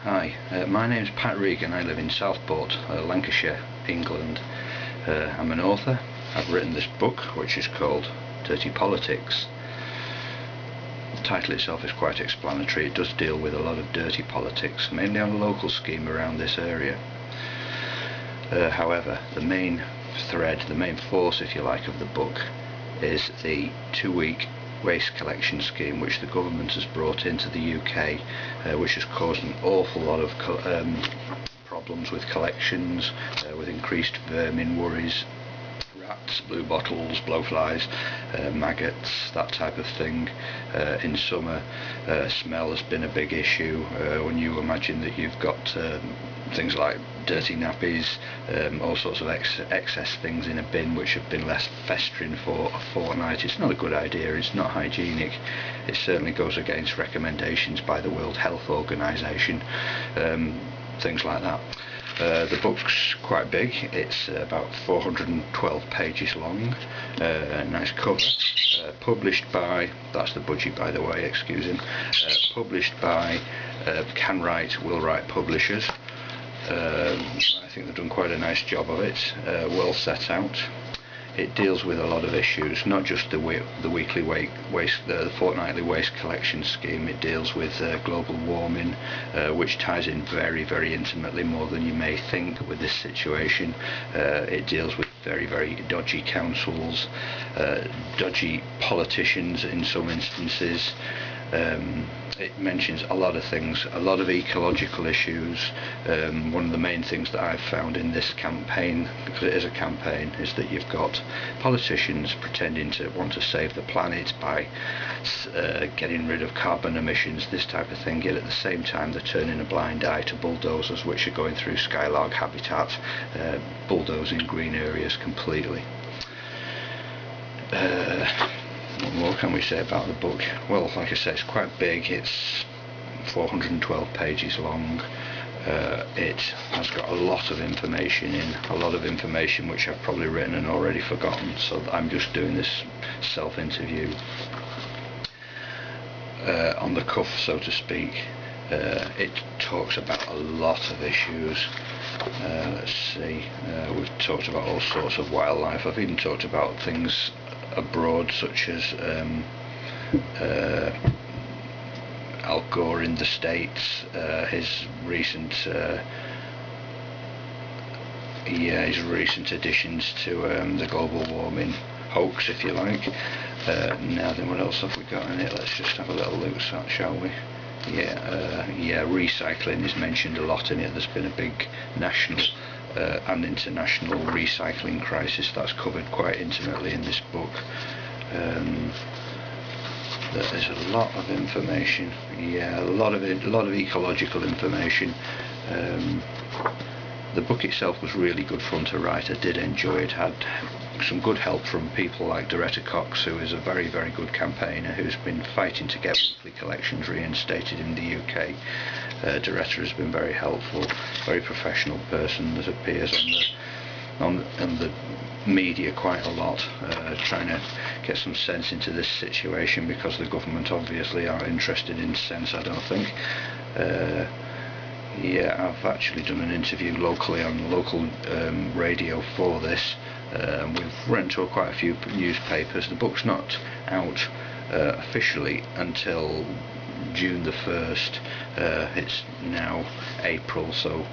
Hi, my name's Pat Regan. I live in Southport, Lancashire, England. I'm an author. I've written this book which is called Dirty Politics. The title itself is quite explanatory. It does deal with a lot of dirty politics, mainly on a local scheme around this area. However, the main thread, the main force if you like of the book is the 2-week waste collection scheme which the government has brought into the UK, which has caused an awful lot of problems with collections, with increased vermin worries, rats, blue bottles, blowflies, maggots, that type of thing. In summer, smell has been a big issue. When you imagine that you've got things like dirty nappies, all sorts of excess things in a bin which have been left festering for a fortnight, it's not a good idea, it's not hygienic. It certainly goes against recommendations by the World Health Organization, things like that. The book's quite big. It's about 412 pages long, nice cover, published by, that's the budgie by the way, excuse him, published by Can Write, Will Write Publishers. I think they've done quite a nice job of it, well set out. It deals with a lot of issues, not just the weekly waste, the fortnightly waste collection scheme. It deals with global warming, which ties in very, very intimately, more than you may think, with this situation. It deals with very, very dodgy councils, dodgy politicians in some instances. It mentions a lot of things, a lot of ecological issues. One of the main things that I've found in this campaign, because it is a campaign, is that you've got politicians pretending to want to save the planet by getting rid of carbon emissions, this type of thing, yet at the same time they're turning a blind eye to bulldozers which are going through skylark habitat, bulldozing green areas completely. What more can we say about the book? Well, like I said, it's quite big. It's 412 pages long. It has got a lot of information in, a lot of information which I've probably written and already forgotten, so I'm just doing this self-interview on the cuff, so to speak. It talks about a lot of issues. Let's see, we've talked about all sorts of wildlife. I've even talked about things abroad, such as Al Gore in the States, his recent additions to the global warming hoax, if you like. Now then, what else have we got in it? Let's just have a little look at that, shall we? Yeah, recycling is mentioned a lot in it. There's been a big national and international recycling crisis that's covered quite intimately in this book. There is a lot of information. Yeah, a lot of ecological information. The book itself was really good fun to write. I did enjoy it. Had some good help from people like Doretta Cox, who is a very, very good campaigner who's been fighting to get weekly collections reinstated in the UK. Doretta has been very helpful, very professional person that appears on the media quite a lot, trying to get some sense into this situation, because the government obviously aren't interested in sense, I don't think. Yeah, I've actually done an interview locally on local radio for this. We've run to quite a few newspapers. The book's not out officially until June the 1st. It's now April, so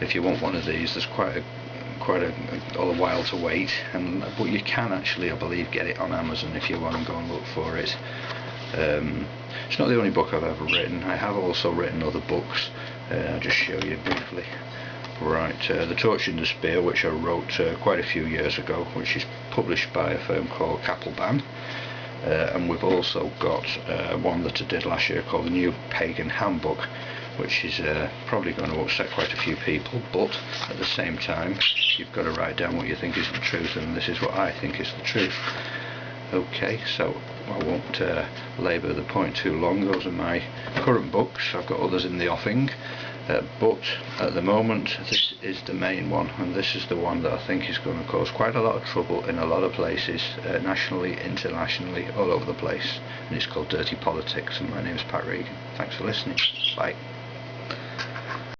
if you want one of these, there's quite a while to wait. But you can actually, I believe, get it on Amazon if you want to go and look for it. It's not the only book I've ever written. I have also written other books. I'll just show you briefly. Right, The Torch and the Spear, which I wrote quite a few years ago, which is published by a firm called Capelban. And we've also got one that I did last year called The New Pagan Handbook, which is probably going to upset quite a few people, but at the same time you've got to write down what you think is the truth, and this is what I think is the truth. Okay, so I won't labour the point too long. Those are my current books. I've got others in the offing, but at the moment this is the main one, and this is the one that I think is going to cause quite a lot of trouble in a lot of places, nationally, internationally, all over the place, and it's called Dirty Politics, and my name is Pat Regan. Thanks for listening. Bye.